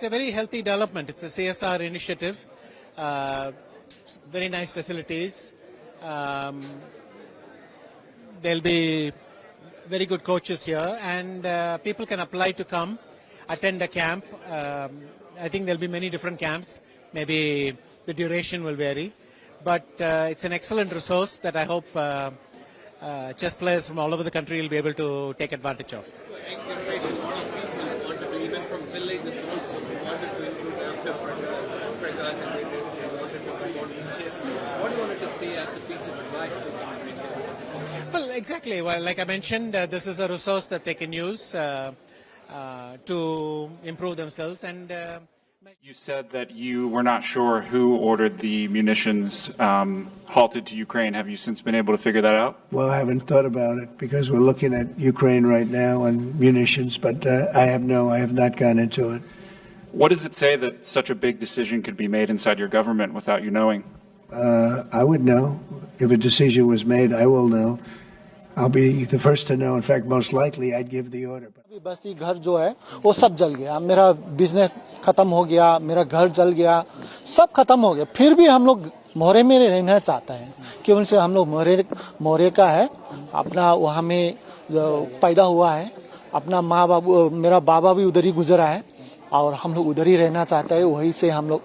it's a very healthy development. It's a CSR initiative. Very nice facilities. There'll be very good coaches here, and people can apply to come attend a camp. I think there'll be many different camps. Maybe the duration will vary, but it's an excellent resource that I hope chess players from all over the country will be able to take advantage of. Young generation, a lot of people wanted to, even from villages also, wanted to improve after Prakash and they wanted to come on to chess. What do you wanted to say as a piece of advice to them? Well, exactly. Well, like I mentioned, this is a resource that they can use to improve themselves. And you said that you were not sure who ordered the munitions halted to Ukraine. Have you since been able to figure that out? Well, I haven't thought about it because we're looking at Ukraine right now and munitions, but I have not gone into it. What does it say that such a big decision could be made inside your government without you knowing? I would know. If a decision was made, I will know. I'll be the first to know. In fact, most likely I'd give the order. बस्ती घर जो है वो सब जल गया, मेरा business खत्म हो गया, मेरा घर जल गया, सब खत्म हो गया। फिर भी हम लोग मोहरे में रहना चाहते हैं कि उनसे हम लोग मोहरे का है, अपना वहाँ में पैदा हुआ है, अपना माँ बाबू मेरा बाबा भी उधर ही गुजरा है और हम लोग उधर ही रहना चाहते हैं। वहीं से हम लोग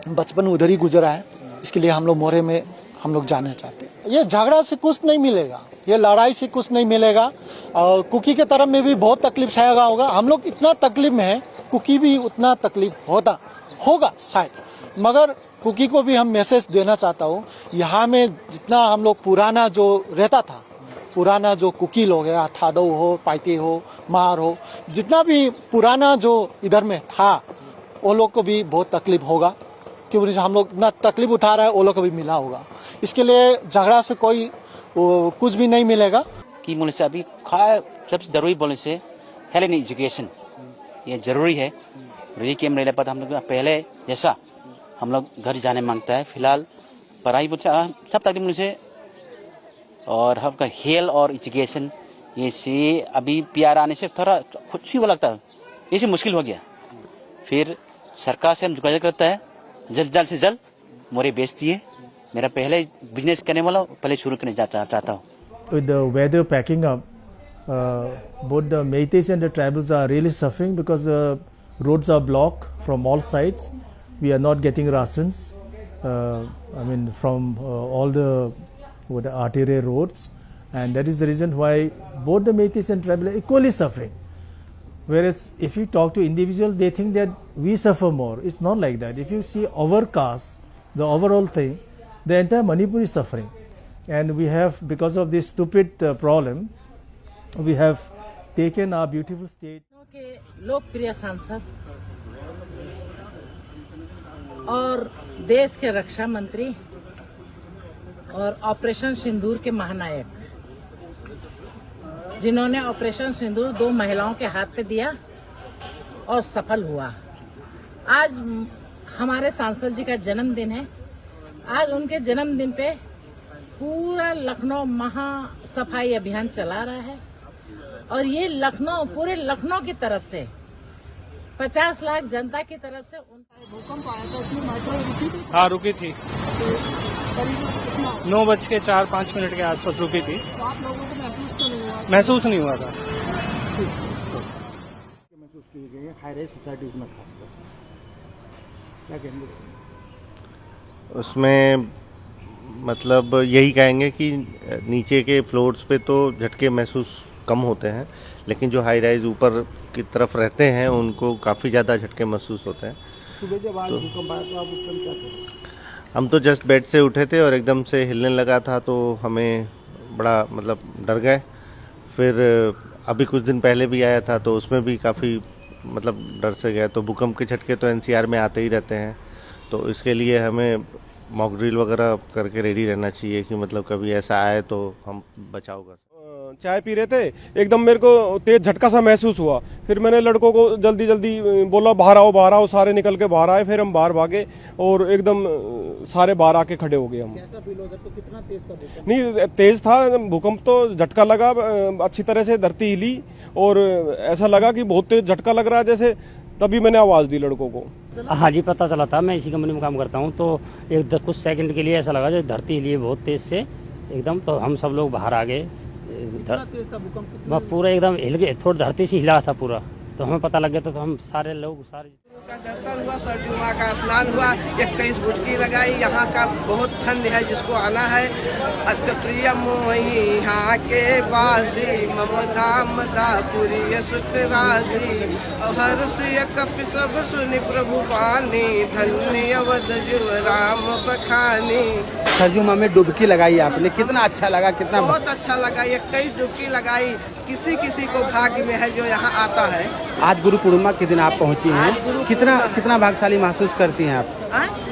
बचपन उधर ही गुजरा है, इसके लिए हम लोग मोहरे में हम लोग जाना चाहते हैं। ये झगड़ा से कुछ नहीं मिलेगा, ये लड़ाई से कुछ नहीं मिलेगा। और कुकी के तरफ में भी बहुत तकलीफ सहेगा होगा। हम लोग इतना तकलीफ में है, कुकी भी उतना तकलीफ होगा शायद, मगर कुकी को भी हम मैसेज देना चाहता हूँ, यहाँ में जितना हम लोग पुराना जो रहता था, पुराना जो कुकी लोग है, थादो हो, पाइते हो, मार हो, जितना भी पुराना जो इधर में था, वो लोग को भी बहुत तकलीफ होगा, क्योंकि हम लोग इतना तकलीफ उठा रहे हैं, वो लोग को भी मिला होगा। इसके लिए झगड़ा से कोई कुछ भी नहीं मिलेगा। कि बोले से अभी सबसे जरूरी बोले से हेल्थ एंड एजुकेशन ये जरूरी है। रही कि हम पर हम लोग पहले जैसा हम लोग घर जाने मांगता है, फिलहाल पढ़ाई बोल सब तकलीफ बोले से और हमका हेल्थ और एजुकेशन ये से अभी प्यार आने से थोड़ा कुछ ही लगता है, ये से मुश्किल हो गया। फिर सरकार से हम जोगाजोग करता है, जल्द से जल्द मोरे बेच दिए। मेरा पहले बिजनेस करने वाला पहले शुरू करने चाहता हूँ। With the weather packing up, both the Meiteis and the tribals are really suffering because the roads are blocked from all sides. We are not getting rations. From all the arterial roads, and that is the reason why both the Meiteis and tribal are equally suffering. Whereas if you talk to individuals, they think that we suffer more. It's not like that. If you see our caste, the overall thing, the entire Manipur is suffering, and we have, because of this stupid problem, we have taken our beautiful state. लोकप्रिय सांसद और देश के रक्षा मंत्री और operation सिंदूर के महानायक, जिन्होंने ऑपरेशन सिंदूर 2 महिलाओं के हाथ पे दिया और सफल हुआ। आज हमारे सांसद जी का जन्मदिन है। आज उनके जन्मदिन पे पूरा लखनऊ महा सफाई अभियान चला रहा है, और ये पूरे लखनऊ की तरफ से 50 लाख जनता की तरफ से भूकंप आया था, उसमें माइक्रो हाँ रुकी थी, 9:04-5 के आसपास रुकी थी। तो आप लोगों को महसूस नहीं हुआ था। महसूस की गई है हाई राइज सोसाइटीज में खासकर, क्या कहेंगे उसमें? मतलब यही कहेंगे कि नीचे के फ्लोर्स पे तो झटके महसूस कम होते हैं, लेकिन जो हाई राइज ऊपर की तरफ रहते हैं उनको काफ़ी ज़्यादा झटके महसूस होते हैं। सुबह जब आज भूकंप आया तो आप उस टाइम क्या थे? हम तो जस्ट बेड से उठे थे और एकदम से हिलने लगा था, तो हमें बड़ा डर गए। फिर अभी कुछ दिन पहले भी आया था, तो उसमें भी काफ़ी डर से गए। तो भूकंप के झटके तो एनसीआर में आते ही रहते हैं, तो इसके लिए हमें मॉक ड्रिल वगैरह करके रेडी रहना चाहिए कि कभी ऐसा आए तो हम बचाव कर। चाय पी रहे थे, एकदम मेरे को तेज झटका सा महसूस हुआ। फिर मैंने लड़कों को जल्दी बोला बाहर आओ। सारे निकल के बाहर आए, फिर हम बाहर भागे और एकदम सारे बाहर आके खड़े हो गए हम। कैसा फील होगा? तो कितना तेज था भूकंप? नहीं, तेज था भूकंप, तो झटका लगा, अच्छी तरह से धरती हिली और ऐसा लगा कि बहुत तेज झटका लग रहा है, जैसे तभी मैंने आवाज़ दी लड़कों को। हाँ जी, पता चला था। मैं इसी कंपनी में काम करता हूँ, तो कुछ सेकंड के लिए ऐसा लगा जो धरती हिली बहुत तेज से एकदम, तो हम सब लोग बाहर आ गए। पूरा एकदम हिल गए, थोड़ा धरती से हिला था पूरा, तो हमें पता लग गया था, तो हम सारे लोग का दर्शन हुआ, सरजू माँ का स्नान हुआ, 21 डुबकी लगाई। यहाँ का बहुत ठंड है, जिसको आना है अस्त प्रिय मोही यहाँ के बासी मम धाम दापुरी सुख राशि हर सिय कपि सब सुनि प्रभु पानी धन्य अवध जुव राम बखानी। सरजू माँ में डुबकी लगाई आपने, कितना अच्छा लगा? कितना बहुत अच्छा लगा, 21 डुबकी लगाई। किसी को भाग्य में है जो यहाँ आता है। आज गुरु पूर्णिमा के दिन आप पहुँची हैं, कितना भाग्यशाली महसूस करती हैं आप?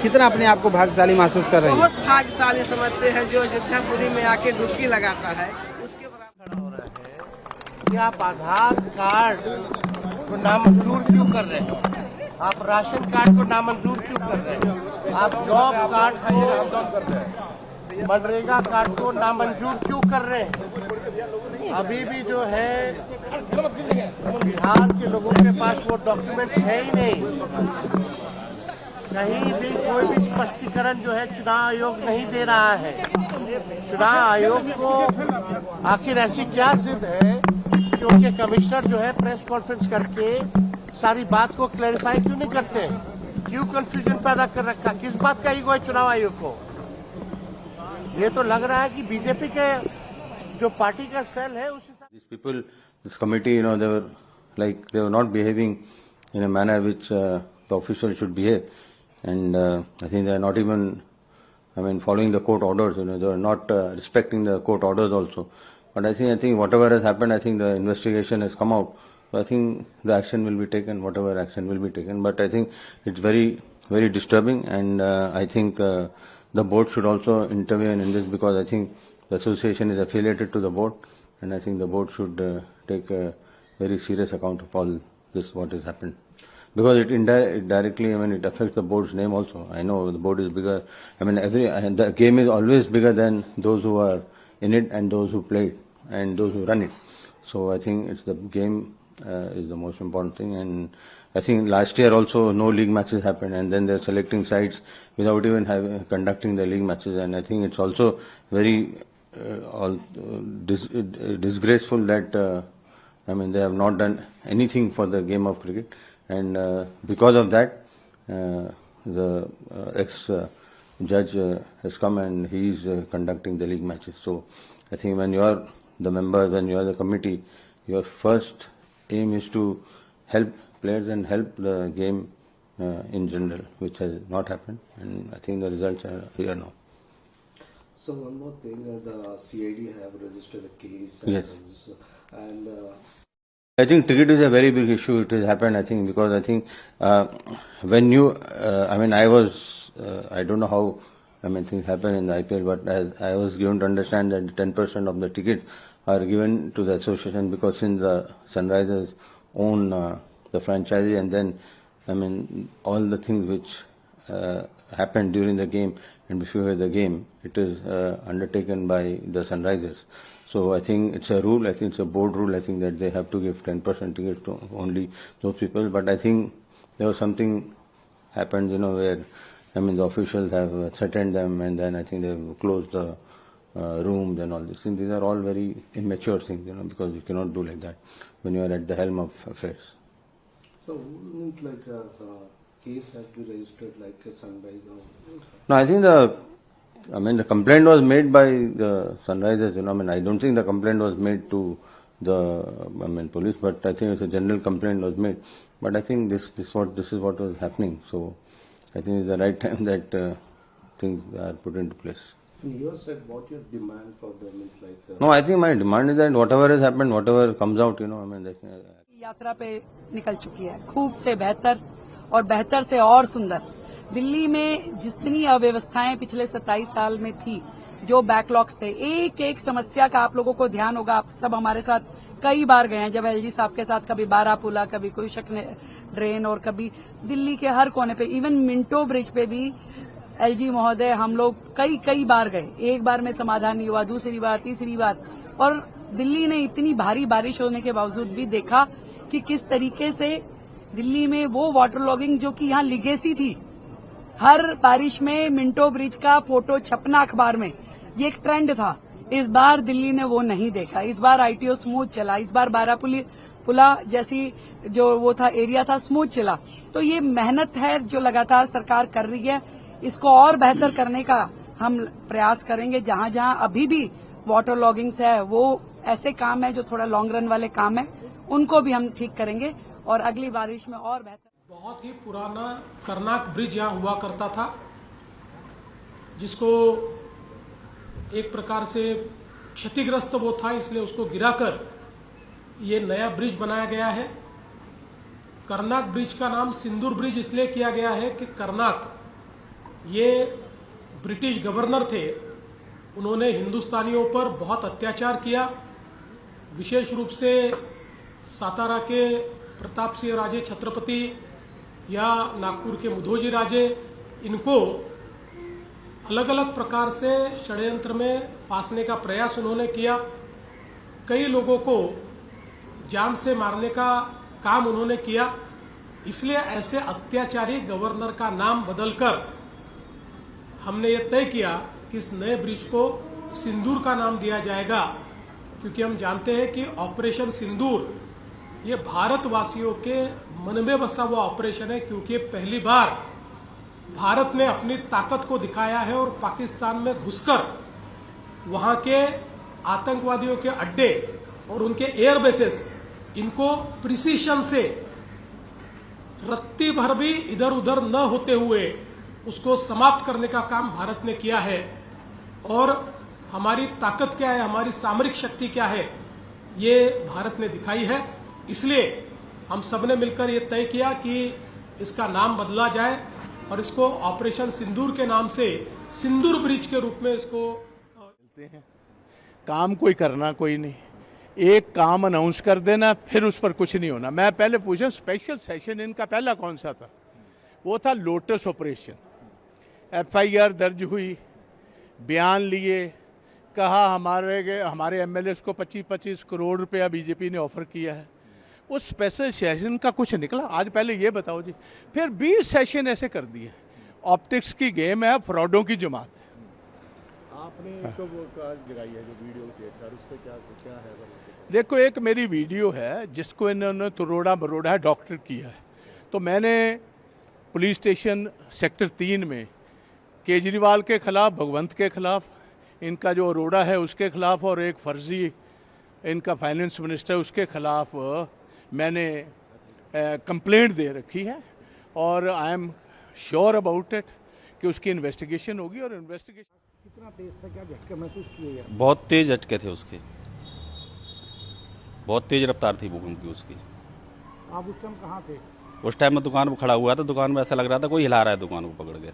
कितना अपने आप को भाग्यशाली महसूस कर रही हैं? बहुत भाग्यशाली समझते हैं जो अयोध्यापुरी में आके डुबकी लगाता है, उसके बराबर हो रहा है। कि आप आधार कार्ड को नामंजूर क्यों कर रहे हैं? आप राशन कार्ड को नामंजूर क्यों कर रहे हैं? आप जॉब कार्ड को, मनरेगा कार्ड को नामंजूर क्यों कर रहे हैं? अभी भी जो है बिहार के लोगों के पास वो डॉक्यूमेंट्स है ही नहीं। कहीं भी कोई भी स्पष्टीकरण जो है चुनाव आयोग नहीं दे रहा है। चुनाव आयोग को आखिर ऐसी क्या जिद है कि उनके कमिश्नर जो है प्रेस कॉन्फ्रेंस करके सारी बात को क्लैरिफाई क्यों नहीं करते? क्यों कंफ्यूजन पैदा कर रखा? किस बात का ईगो है चुनाव आयोग को? ये तो लग रहा है कि बीजेपी के जो पार्टी का सेल है उस this committee, they were not behaving in a manner which the officials should behave, and I think they are not even, following the court orders. They are not respecting the court orders also. But I think whatever has happened, I think the investigation has come out. So I think the action will be taken, whatever action will be taken. But I think it's very, very disturbing, and I think the board should also intervene in this, because I think the association is affiliated to the board, and I think the board should take a very serious account of all this, what has happened. Because it directly, it affects the board's name also. I know the board is bigger. The game is always bigger than those who are in it and those who play it and those who run it. So I think it's the game is the most important thing. And I think last year also no league matches happened, and then they're selecting sides without even conducting the league matches. And I think it's also very disgraceful that they have not done anything for the game of cricket, and because of that the ex-judge has come and he is conducting the league matches. So I think when you are the members, when you are the committee, your first aim is to help players and help the game in general, which has not happened, and I think the results are here now. So one more thing, the CID have registered a case. Yes. And I think cricket is a very big issue. It has happened, I think, because I think when you, I was, I don't know how, things happen in the IPL, but I was given to understand that 10% of the tickets are given to the association, because since the Sunrisers own the franchise, and then, all the things which happened during the game and before the game, it is undertaken by the Sunrisers. So I think it's a rule, I think it's a board rule, I think that they have to give 10% tickets to only those people. But I think there was something happened, where, the officials have threatened them, and then I think they've closed the rooms and all these things. These are all very immature things, because you cannot do like that when you are at the helm of affairs. So means like a case has to be registered like a Sunrise? No, I think the complaint was made by the Sunrisers, I don't think the complaint was made to the, police, but I think it's a general complaint was made. But I think this is what was happening. So I think it's the right time that things are put into place. In your side, what your demand for them is like? No, I think my demand is that whatever has happened, whatever comes out, यात्रा पे निकल चुकी है, खूब से बेहतर और बेहतर से और सुंदर। दिल्ली में जितनी अव्यवस्थाएं पिछले 27 साल में थी, जो बैकलॉग्स थे, एक एक समस्या का आप लोगों को ध्यान होगा। आप सब हमारे साथ कई बार गए हैं, जब एलजी साहब के साथ कभी बारापुला, कभी कोई ड्रेन, और कभी दिल्ली के हर कोने पे, इवन मिंटो ब्रिज पे भी एलजी महोदय हम लोग कई बार गए। एक बार में समाधान नहीं हुआ, दूसरी बार, तीसरी बार, और दिल्ली ने इतनी भारी बारिश होने के बावजूद भी देखा कि किस तरीके से दिल्ली में वो वाटर लॉगिंग जो कि यहाँ लिगेसी थी, हर बारिश में मिंटो ब्रिज का फोटो छपना अखबार में, ये एक ट्रेंड था। इस बार दिल्ली ने वो नहीं देखा। इस बार आईटीओ स्मूथ चला। इस बार बारापुला जैसी जो वो था एरिया था, स्मूथ चला। तो ये मेहनत है जो लगातार सरकार कर रही है, इसको और बेहतर करने का हम प्रयास करेंगे। जहां जहां अभी भी वाटर लॉगिंग्स है, वो ऐसे काम है जो थोड़ा लॉन्ग रन वाले काम है, उनको भी हम ठीक करेंगे और अगली बारिश में और बेहतर। बहुत ही पुराना कर्नाक ब्रिज यहाँ हुआ करता था, जिसको एक प्रकार से क्षतिग्रस्त वो था, इसलिए उसको गिराकर ये नया ब्रिज बनाया गया है। कर्नाक ब्रिज का नाम सिंदूर ब्रिज इसलिए किया गया है कि कर्नाक ये ब्रिटिश गवर्नर थे, उन्होंने हिंदुस्तानियों पर बहुत अत्याचार किया। विशेष रूप से सातारा के प्रताप सिंह राजे छत्रपति या नागपुर के मुधोजी राजे, इनको अलग अलग प्रकार से षड्यंत्र में फांसने का प्रयास उन्होंने किया। कई लोगों को जान से मारने का काम उन्होंने किया। इसलिए ऐसे अत्याचारी गवर्नर का नाम बदलकर हमने ये तय किया कि इस नए ब्रिज को सिंदूर का नाम दिया जाएगा, क्योंकि हम जानते हैं कि ऑपरेशन सिंदूर ये भारतवासियों के मन में बसा हुआ ऑपरेशन है, क्योंकि पहली बार भारत ने अपनी ताकत को दिखाया है और पाकिस्तान में घुसकर वहां के आतंकवादियों के अड्डे और उनके एयर बेसेस, इनको प्रिसीशन से रत्ती भर भी इधर उधर न होते हुए उसको समाप्त करने का काम भारत ने किया है। और हमारी ताकत क्या है, हमारी सामरिक शक्ति क्या है, ये भारत ने दिखाई है। इसलिए हम सबने मिलकर ये तय किया कि इसका नाम बदला जाए और इसको ऑपरेशन सिंदूर के नाम से सिंदूर ब्रिज के रूप में इसको काम कोई करना कोई नहीं, एक काम अनाउंस कर देना, फिर उस पर कुछ नहीं होना। मैं पहले पूछा स्पेशल सेशन इनका पहला कौन सा था? वो था लोटस ऑपरेशन। एफआईआर दर्ज हुई, बयान लिए, कहा हमारे एमएलए को 25-25 करोड़ रुपया बीजेपी ने ऑफर किया है। वो स्पेशल सेशन का कुछ निकला? आज पहले ये बताओ जी। फिर 20 सेशन ऐसे कर दिए। ऑप्टिक्स की गेम है, फ्रॉडों की जमात है। आपने तो वो लगाई है जो वीडियो से, सर उस पे क्या है? देखो, एक मेरी वीडियो है जिसको इन्होंने तोड़ा मरोड़ा है, डॉक्टर किया है। तो मैंने पुलिस स्टेशन सेक्टर 3 में केजरीवाल के खिलाफ, भगवंत के खिलाफ, इनका जो अरोड़ा है उसके खिलाफ, और एक फर्जी इनका फाइनेंस मिनिस्टर उसके खिलाफ मैंने कंप्लेंट दे रखी है। और I am sure about it कि उसकी इन्वेस्टिगेशन होगी। और इन्वेस्टिगेशन कितना तेज था, क्या झटके महसूस किए? बहुत तेज झटके थे उसके, बहुत तेज रफ्तार थी भूकंप की उसकी। आप उस टाइम कहाँ थे? उस टाइम में दुकान पर खड़ा हुआ था। दुकान में ऐसा लग रहा था कोई हिला रहा है दुकान को पकड़ के।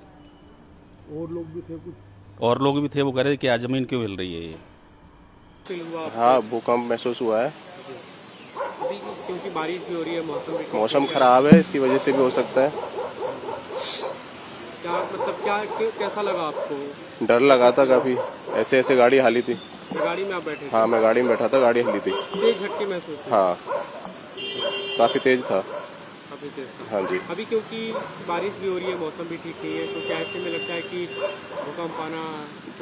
और लोग भी थे कुछ? और लोग भी थे, वो कह रहे थे कि आज जमीन क्यों हिल रही है ये। हाँ, भूकंप महसूस हुआ है। अभी क्योंकि बारिश भी हो रही है, मौसम खराब है, इसकी वजह से भी हो सकता है। क्या मतलब कैसा लगा आपको? डर लगा था काफी, ऐसे गाड़ी हाली थी। गाड़ी में आप बैठे? हाँ, मैं गाड़ी में बैठा था, गाड़ी हिली थी। तेज झटके महसूस? हाँ, काफी तेज था। हाँ जी। अभी क्योंकि बारिश भी हो रही है, मौसम भी ठीक नहीं है, तो क्या ऐसे में लगता है कि भूकंप आना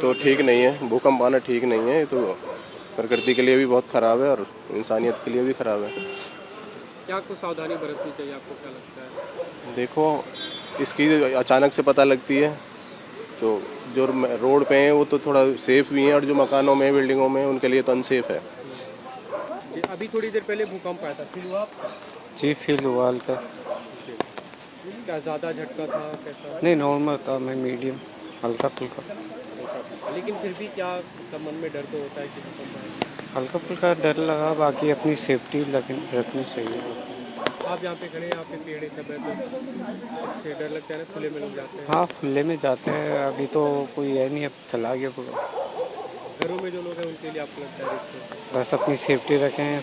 तो ठीक नहीं है? भूकंप आना ठीक नहीं है, तो प्रकृति के लिए भी बहुत खराब है और इंसानियत के लिए भी खराब है। क्या कुछ सावधानी बरतनी चाहिए, आपको क्या लगता है? देखो, इसकी अचानक से पता लगती है, तो जो रोड पे हैं वो तो थोड़ा सेफ भी हैं, और जो मकानों में, बिल्डिंगों में, उनके लिए तो अनसेफ है। अभी थोड़ी देर पहले भूकंप आया था, फील हुआ आपका? जी, फील हुआ हल्का। क्या ज़्यादा झटका था, कैसा? नहीं, नॉर्मल था, मैं मीडियम, हल्का फुल्का। लेकिन फिर भी क्या मन में डर तो होता है कि भूकंप आए? हल्का फुल्का डर लगा, बाकी अपनी सेफ्टी रखनी चाहिए। आप यहाँ पे खड़े हैं, आपके पेड़ सब है, तो उससे डर लगता है ना, खुले में लोग जाते हैं? हाँ, खुले में जाते हैं। अभी तो कोई है नहीं, अब चला गया पूरा। घरों में जो लोग हैं उनके लिए आपको लगता है रिस्क? बस अपनी सेफ्टी रखें,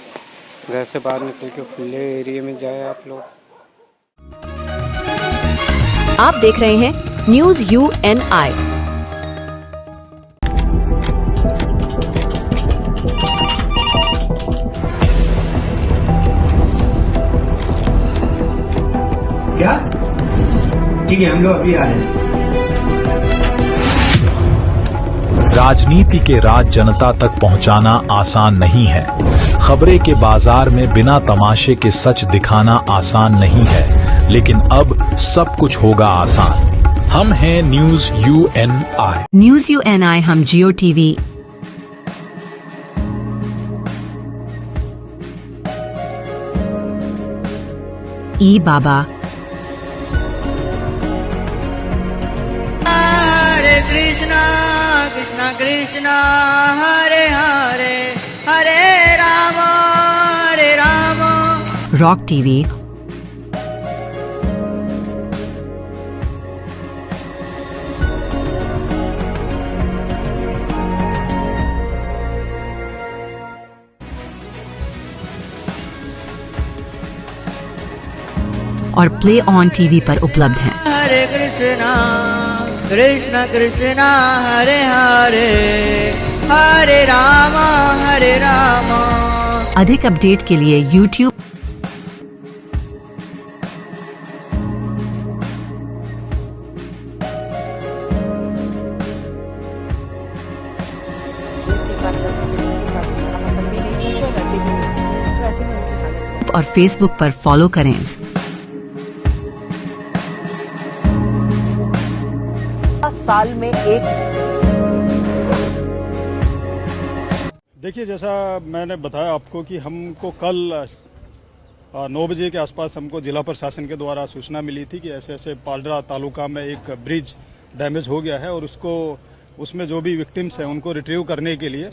घर से बाहर निकल के खुले एरिया में जाए आप लोग। आप देख रहे हैं न्यूज़ UNI। ठीक है, हम लोग अभी आ रहे हैं। राजनीति के राज जनता तक पहुंचाना आसान नहीं है। खबरें के बाजार में बिना तमाशे के सच दिखाना आसान नहीं है, लेकिन अब सब कुछ होगा आसान। हम हैं न्यूज UNI। न्यूज UNI हम जियो टीवी, ई बाबा, हरे कृष्णा कृष्णा कृष्णा हरे हरे हरे राम रॉक टीवी, और प्ले ऑन टीवी पर उपलब्ध हैं। हरे कृष्णा कृष्णा कृष्णा हरे हरे हरे राम हरे राम। अधिक अपडेट के लिए YouTube और Facebook पर फॉलो करें। साल में एक देखिए, जैसा मैंने बताया आपको कि हमको कल 9 बजे के आसपास हमको जिला प्रशासन के द्वारा सूचना मिली थी कि ऐसे ऐसे पालड़ा तालुका में एक ब्रिज डैमेज हो गया है और उसमें जो भी विक्टिम्स हैं उनको रिट्रीव करने के लिए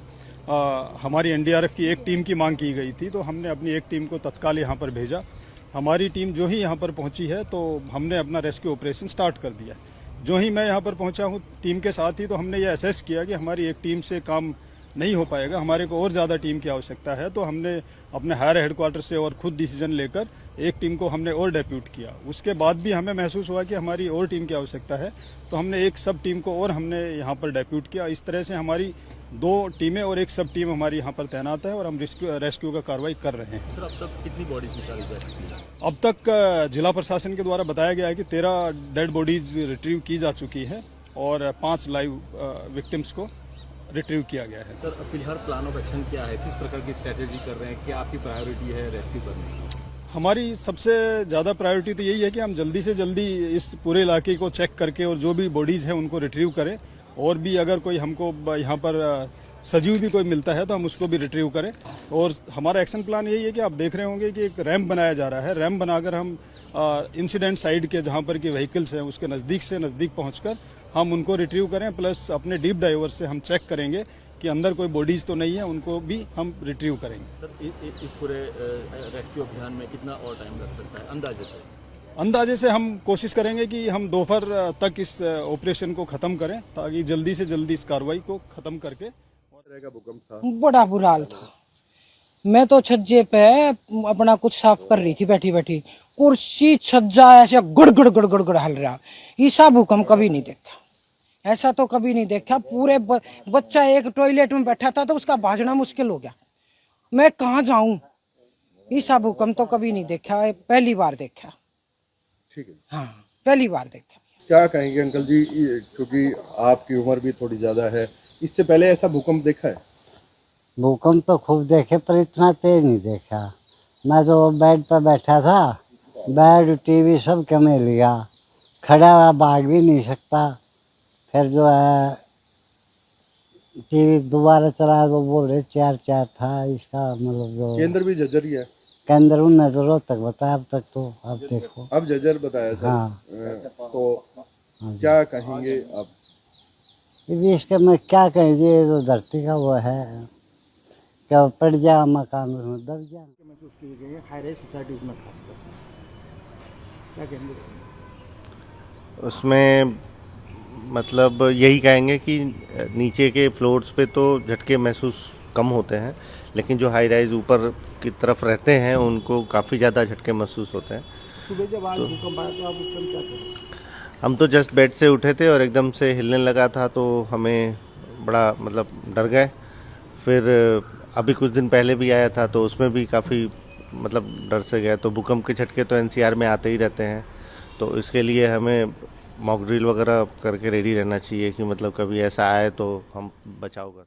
हमारी NDRF की एक टीम की मांग की गई थी। तो हमने अपनी एक टीम को तत्काल यहाँ पर भेजा। हमारी टीम जो ही यहाँ पर पहुँची है तो हमने अपना रेस्क्यू ऑपरेशन स्टार्ट कर दिया। जो ही मैं यहाँ पर पहुँचा हूँ टीम के साथ ही, तो हमने ये असेस किया कि हमारी एक टीम से काम नहीं हो पाएगा, हमारे को और ज़्यादा टीम की आवश्यकता है। तो हमने अपने हायर हेडक्वार्टर से और खुद डिसीजन लेकर एक टीम को हमने और डेप्यूट किया। उसके बाद भी हमें महसूस हुआ कि हमारी और टीम की आवश्यकता है, तो हमने एक सब टीम को और हमने यहाँ पर डेप्यूट किया। इस तरह से हमारी 2 टीमें और एक सब टीम हमारी यहाँ पर तैनात है और हम रेस्क्यू का कार्रवाई कर रहे हैं। सर, अब तक कितनी बॉडीज निकाली जा चुकी है? अब तक जिला प्रशासन के द्वारा बताया गया है कि 13 डेड बॉडीज रिट्रीव की जा चुकी है और 5 लाइव विक्टिम्स को रिट्रीव किया गया है। सर, फिलहाल प्लान ऑफ एक्शन क्या है? किस प्रकार की स्ट्रेटेजी कर रहे हैं? क्या आपकी प्रायोरिटी है रेस्क्यू करने की? हमारी सबसे ज़्यादा प्रायोरिटी तो यही है कि हम जल्दी से जल्दी इस पूरे इलाके को चेक करके और जो भी बॉडीज़ हैं उनको रिट्रीव करें, और भी अगर कोई हमको यहाँ पर सजीव भी कोई मिलता है तो हम उसको भी रिट्रीव करें। और हमारा एक्शन प्लान यही है कि आप देख रहे होंगे कि एक रैंप बनाया जा रहा है। रैंप बनाकर हम इंसिडेंट साइड के जहाँ पर की व्हीकल्स हैं उसके नज़दीक से नज़दीक पहुँचकर हम उनको रिट्रीव करें, प्लस अपने डीप डाइवर से हम चेक करेंगे कि अंदर कोई बॉडीज़ तो नहीं है, उनको भी हम रिट्रीव करेंगे। सर, इस पूरे रेस्क्यू अभियान में कितना और टाइम लग सकता है अंदाजे से? अंदाजे से हम कोशिश करेंगे कि हम दोपहर तक इस ऑपरेशन को ख़त्म करें, ताकि जल्दी से जल्दी इस कार्रवाई को ख़त्म करके। भूकंप था, बड़ा बुरा हाल था। मैं तो छज्जे पे अपना कुछ साफ कर रही थी बैठी बैठी, कुर्सी छज्जा ऐसे गुड़ गुड़ हल रहा। ऐसा भूकंप कभी नहीं देखा, ऐसा तो कभी नहीं देखा। पूरे बच्चा एक टॉयलेट में बैठा था तो उसका भागना मुश्किल हो गया। मैं कहाँ जाऊं? ऐसा भूकंप तो कभी नहीं देखा, पहली बार देखा। ठीक है, हाँ, पहली बार देखा। क्या कहेंगे अंकल जी, क्योंकि आपकी उम्र भी थोड़ी ज्यादा है, इससे पहले ऐसा भूकंप देखा है? भूकंप तो खूब देखे पर इतना तेज नहीं देखा। मैं तो बेड पर बैठा था, बेड टीवी सब कमे लिया, खड़ा हुआ भाग भी नहीं सकता। फिर जो है टीवी दोबारा चला तो बोल रहे 4 था इसका, मतलब जो केंद्र भी जर्जर ही है। केंद्र उन्होंने तो रोहतक बताया अब तक, तो अब देखो अब जर्जर बताया सर। हाँ। तो क्या कहेंगे अब इसके में? क्या कहेंगे, तो धरती का वो है, क्या पड़ जा मकान में दब जा। महसूस की गई है हाई राइज सोसाइटीज में खासकर, क्या कहेंगे उसमें? मतलब यही कहेंगे कि नीचे के फ्लोर्स पे तो झटके महसूस कम होते हैं, लेकिन जो हाई राइज ऊपर की तरफ रहते हैं उनको काफ़ी ज़्यादा झटके महसूस होते हैं। सुबह जब आज भूकंप आया तो आप उस टाइम क्या करें? हम तो जस्ट बेड से उठे थे और एकदम से हिलने लगा था, तो हमें बड़ा मतलब डर गए। फिर अभी कुछ दिन पहले भी आया था तो उसमें भी काफ़ी मतलब डर से गए। तो भूकंप के झटके तो NCR में आते ही रहते हैं, तो इसके लिए हमें मॉक ड्रिल वगैरह करके रेडी रहना चाहिए कि मतलब कभी ऐसा आए तो हम बचाव कर।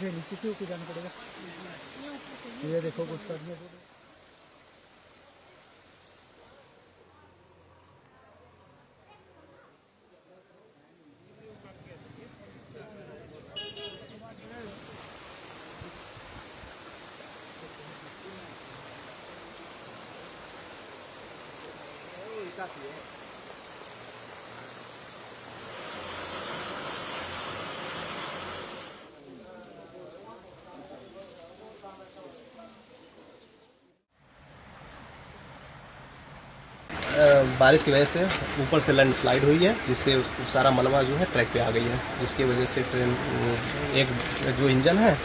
इसे नीचे से होके जाना पड़ेगा। ये देखो गुस्सा नहीं है। बारिश की वजह से ऊपर से लैंडस्लाइड हुई है, जिससे सारा मलबा जो है ट्रैक पे आ गई है, जिसकी वजह से ट्रेन एक जो इंजन है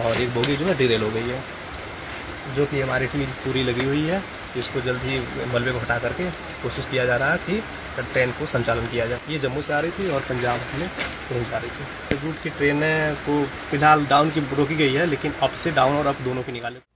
और एक बोगी जो है डिरेल हो गई है, जो कि हमारी टीम पूरी लगी हुई है। इसको जल्द ही मलबे को हटा करके कोशिश किया जा रहा है कि ट्रेन को संचालन किया जाए। ये जम्मू से आ रही थी और पंजाब में ट्रेन जा रही थी। रूट की ट्रेनें को फिलहाल डाउन की रोकी गई है, लेकिन अप से डाउन और अप दोनों की निकाले।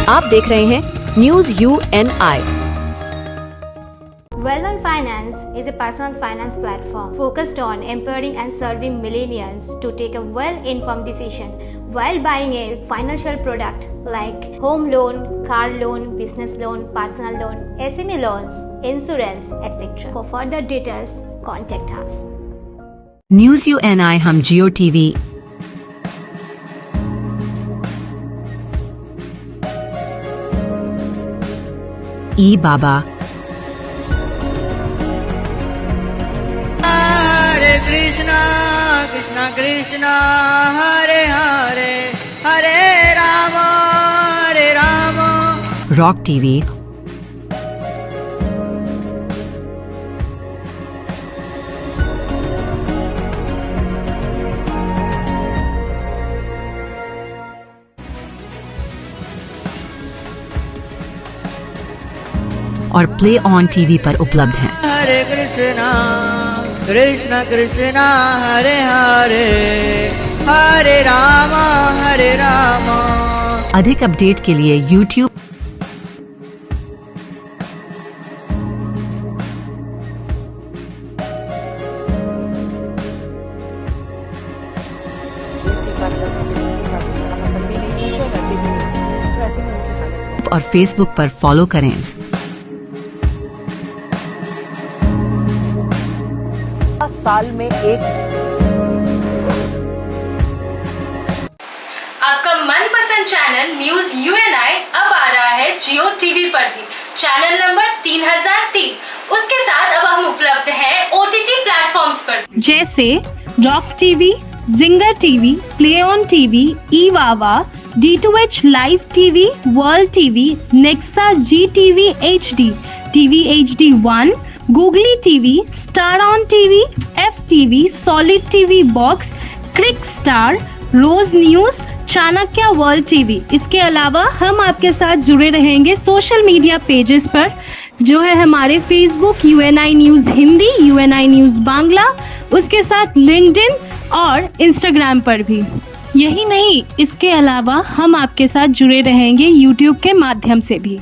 आप देख रहे हैं news UNI। Well-On Finance is a personal finance platform focused on empowering and serving millennials to take a well-informed decision while buying a financial product like home loan, car loan, business loan, personal loan, SME loans, insurance, etc. For further details, contact us. News UNI हम जियो TV, बाबा, हरे Krishna Krishna Krishna Hare Hare Hare Ram rock TV, और play on TV पर उपलब्ध हैं। हरे कृष्णा कृष्णा कृष्णा हरे हरे हरे राम अधिक update के लिए YouTube और Facebook पर फॉलो करें। साल में एक आपका मनपसंद चैनल न्यूज UNI अब आ रहा है जियो TV पर भी। Channel number 3003। उसके साथ अब हम उपलब्ध हैं OTT प्लेटफॉर्म्स पर, जैसे rock TV, jinger TV, play on TV, ईवावा, D2H live TV, world TV, Nexa GTV HD, TV HD1, googly TV, star on TV, FTV, solid TV box, crick star, रोज न्यूज, चाणक्य वर्ल्ड TV। इसके अलावा हम आपके साथ जुड़े रहेंगे social media pages पर, जो है हमारे Facebook UNI news Hindi, UNI news Bangla, उसके साथ लिंक्डइन और इंस्टाग्राम पर भी। यही नहीं, इसके अलावा हम आपके साथ जुड़े रहेंगे यूट्यूब के माध्यम से भी।